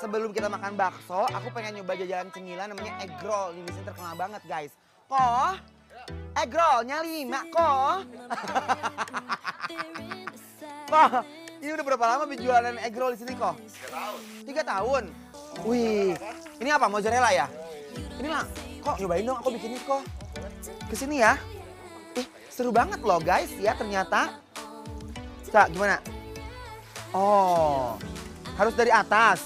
sebelum kita makan bakso, aku pengen nyoba jajanan cemilan namanya egg roll. Ini di sini terkenal banget, guys. Kok? Egg rollnya 5 kok. Kok, ini udah berapa lama jualan egg roll di sini kok? 3 tahun. Wih, ini apa? Mozzarella ya? Ini lah, kok nyobain dong, aku bikin ini kok. Kesini ya. Seru banget loh guys ya ternyata. Cak, gimana? Oh, harus dari atas.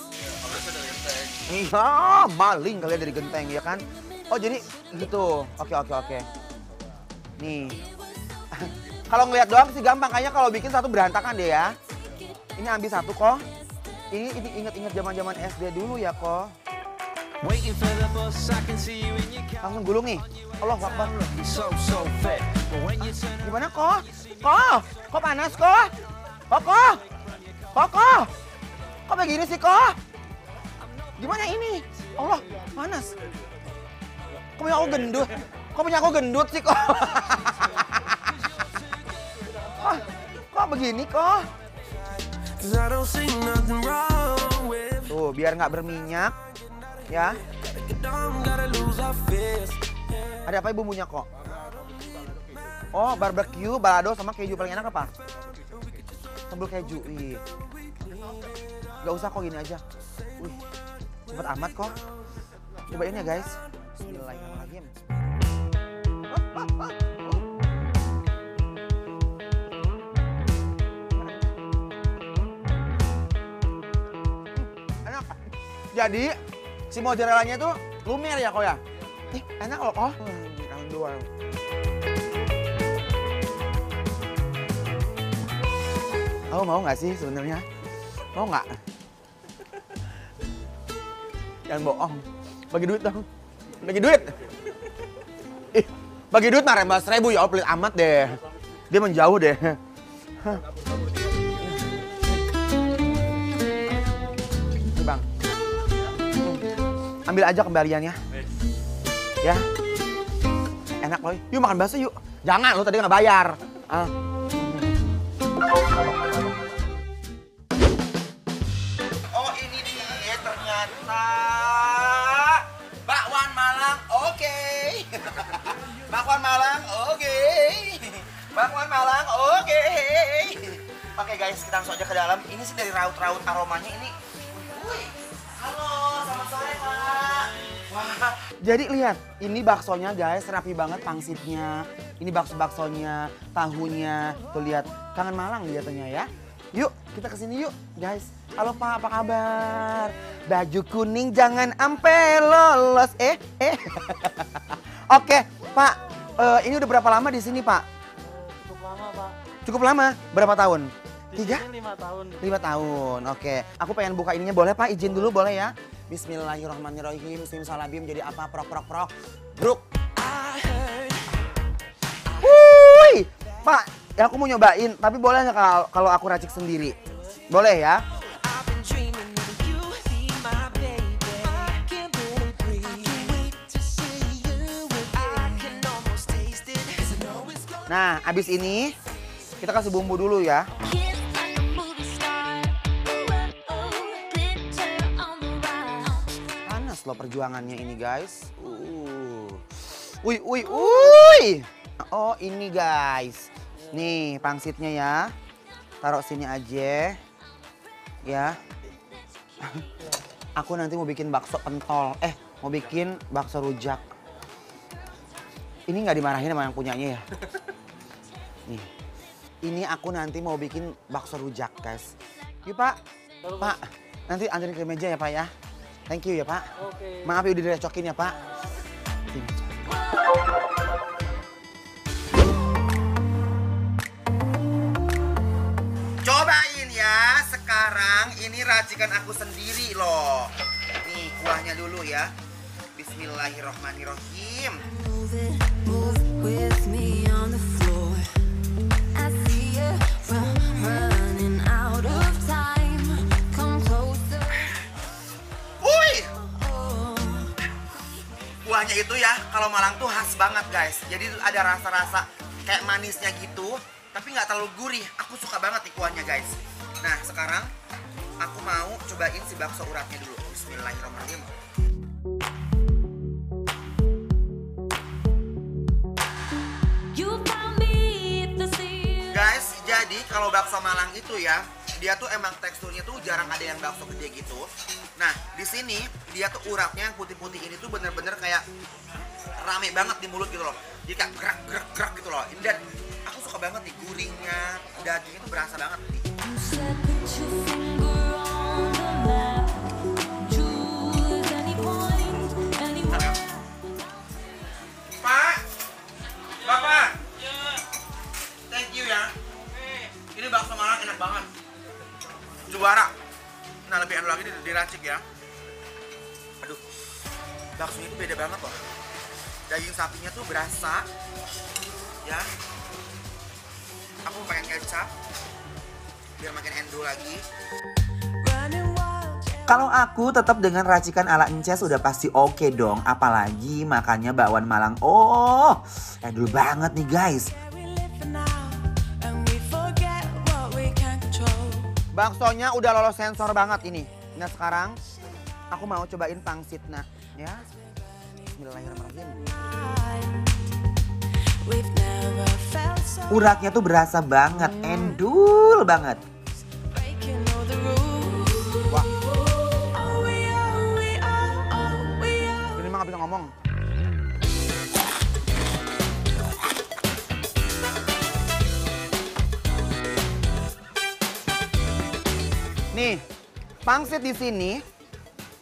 Iya, maling kalian dari genteng ya kan? Oh jadi gitu. Oke. Nih. Kalau ngeliat doang sih gampang, kayaknya kalau bikin satu berantakan deh ya. Ini ambil satu kok. Ini inget-inget zaman-zaman SD dulu ya kok. Langsung gulung nih. Allah Akbar. Gimana kok? Kok panas kok? Kok begini sih kok? Gimana ini? Allah, panas. Kok punya aku gendut sih kok? Kok begini kok? Tuh, biar nggak berminyak, ya. Ada apa bumbunya kok? Oh, barbecue, balado sama keju. Paling enak apa? Sambal keju. Wih. Gak usah kok, gini aja. Wih, cepet amat kok. Cobain ya guys. Bismillahirrahmanirrahim. Enak. Jadi si mozzarellanya tuh lumer ya kok ya? Enak loh kok. Alhamdulillah. Kamu mau nggak sih sebenarnya? Mau nggak? Jangan bohong. Bagi duit dong. Bagi duit. Bagi duit mah 15.000 ya, pelit amat deh. Dia menjauh deh. Ini bang. Ambil aja kembaliannya. Ya. Enak loh. Yuk makan bakso yuk. Jangan, lo tadi nggak bayar. Oh ini dia ternyata. Bakwan Malang, oke. Bakwan Malang, oke. Bakwan Malang, oke. Oke guys, kita langsung aja ke dalam. Ini sih dari raut-raut aromanya ini. Wih, halo, selamat sore Pak. Wah, jadi lihat, ini baksonya guys, rapi banget pangsitnya. Ini baksonya, tahunya. Tuh lihat, kangen Malang kelihatannya ya. Yuk, kita kesini yuk guys. Halo Pak, apa kabar? Baju kuning jangan ampe lolos. Oke, Pak. Ini udah berapa lama di sini, Pak? Cukup lama, Pak. Cukup lama? Berapa tahun? Di 3? sini 5 tahun. 5 tahun, oke. Aku pengen buka ininya, boleh Pak? Izin dulu boleh ya? Bismillahirrahmanirrahim. Simsalabim jadi apa? Prok. Bruk. Wuih! Pak, ya aku mau nyobain. Tapi boleh nggak kalau aku racik sendiri? Boleh ya? Nah, abis ini kita kasih bumbu dulu ya. Panas loh perjuangannya ini guys. Wih. Oh ini guys. Nih pangsitnya ya. Taruh sini aja. Ya. Aku nanti mau bikin bakso pentol. Mau bikin bakso rujak. Ini nggak dimarahin sama yang punyanya ya? Nih, ini aku nanti mau bikin bakso rujak, guys. Yuk, Pak. Pak, nanti anterin ke meja ya, Pak ya. Thank you ya, Pak. Oke. Maaf ya udah direcokin ya, Pak. Cobain ya, sekarang ini racikan aku sendiri loh. Nih, kuahnya dulu ya. Bismillahirrahmanirrahim. Move with me on the floor. I see you running out of time. Come closer. Wih! Kuahnya itu ya, kalau Malang tuh khas banget guys. Jadi ada rasa-rasa kayak manisnya gitu, tapi nggak terlalu gurih. Aku suka banget nih kuahnya guys. Nah sekarang aku mau cobain si bakso uratnya dulu. Bismillahirrahmanirrahim. Guys, jadi kalau bakso Malang itu ya, dia tuh emang teksturnya tuh jarang ada yang bakso gede gitu. Nah, di sini dia tuh uratnya yang putih-putih ini tuh bener-bener kayak rame banget di mulut gitu loh. Jadi kayak gerak gitu loh. Dan aku suka banget nih gurihnya, dagingnya tuh berasa banget nih. Pak, Bapak, thank you ya. Ini bakso Malang enak banget, juara. Nah lebih enak lagi diracik ya. Aduh, bakso ini beda banget loh. Daging sapinya tuh berasa, ya. Aku pengen kecap, biar makin endo lagi. Kalau aku tetap dengan racikan ala Ences udah pasti oke dong. Apalagi makannya bakwan Malang. Oh, endul banget nih guys. Baksonya udah lolos sensor banget ini. Nah sekarang aku mau cobain pangsitnya ya. Bismillahirrahmanirrahim. Uratnya tuh berasa banget, endul banget. Wah. Ini mah gak bisa ngomong. Nih, pangsit di sini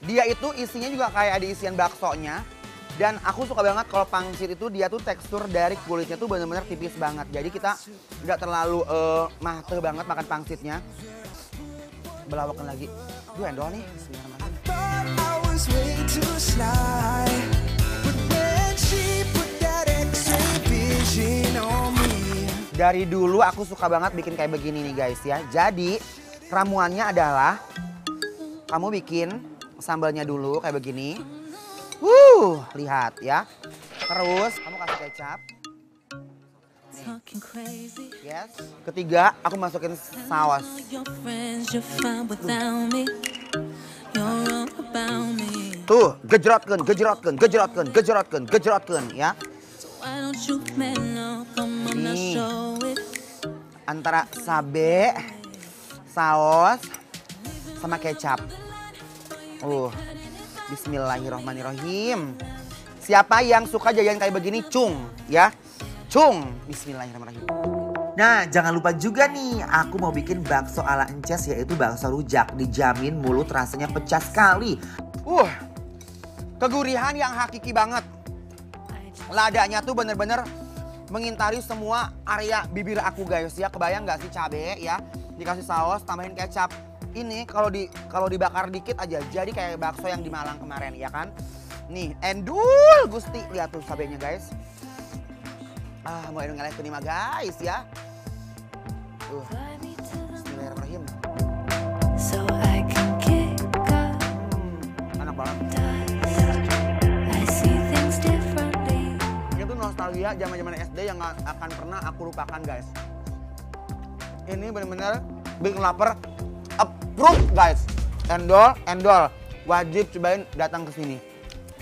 dia itu isinya juga kayak ada isian baksonya. Dan aku suka banget kalau pangsit itu dia tuh tekstur dari kulitnya tuh bener-bener tipis banget. Jadi kita nggak terlalu mateh banget makan pangsitnya. Belawakan lagi. Duh endol nih. Dari dulu aku suka banget bikin kayak begini nih guys ya. Jadi ramuannya adalah kamu bikin sambalnya dulu kayak begini. Lihat ya. Terus kamu kasih kecap. Yes. Ketiga, aku masukin saus. Tuh, gejrotkeun ya. Nih. Antara sabe, saus, sama kecap. Bismillahirrahmanirrahim. Siapa yang suka jajan kayak begini, cung ya. Cung. Bismillahirrahmanirrahim. Nah, jangan lupa juga nih, aku mau bikin bakso ala Ences yaitu bakso rujak. Dijamin mulut rasanya pecah sekali. Kegurihan yang hakiki banget. Ladanya tuh bener-bener mengintari semua area bibir aku guys ya. Kebayang nggak sih cabe ya? Dikasih saus, tambahin kecap. Ini kalau dibakar dikit aja jadi kayak bakso yang di Malang kemarin ya kan. Nih, endul gusti. Lihat tuh cabenya guys. Mau endul ngeleh nih mah guys ya. Bismillahirrahmanirrahim. Enak banget. Ini tuh nostalgia zaman-zaman SD yang gak akan pernah aku lupakan guys. Ini bener-bener bikin lapar. Approve guys. Endol. Wajib cobain datang ke sini.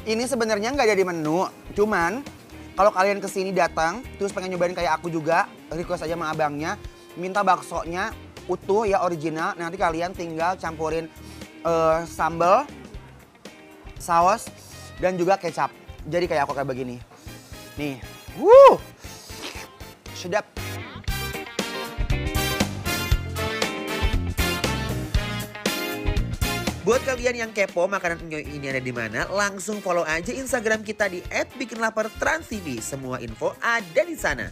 Ini sebenarnya nggak ada di menu, cuman kalau kalian ke sini datang terus pengen nyobain kayak aku juga, request aja sama abangnya, minta baksonya utuh ya original. Nanti kalian tinggal campurin sambal, saus dan juga kecap. Jadi kayak aku kayak begini. Nih. Sedap. Buat kalian yang kepo makanan Enyoy ini ada di mana, langsung follow aja Instagram kita di @bikinlapertransTV. Semua info ada di sana.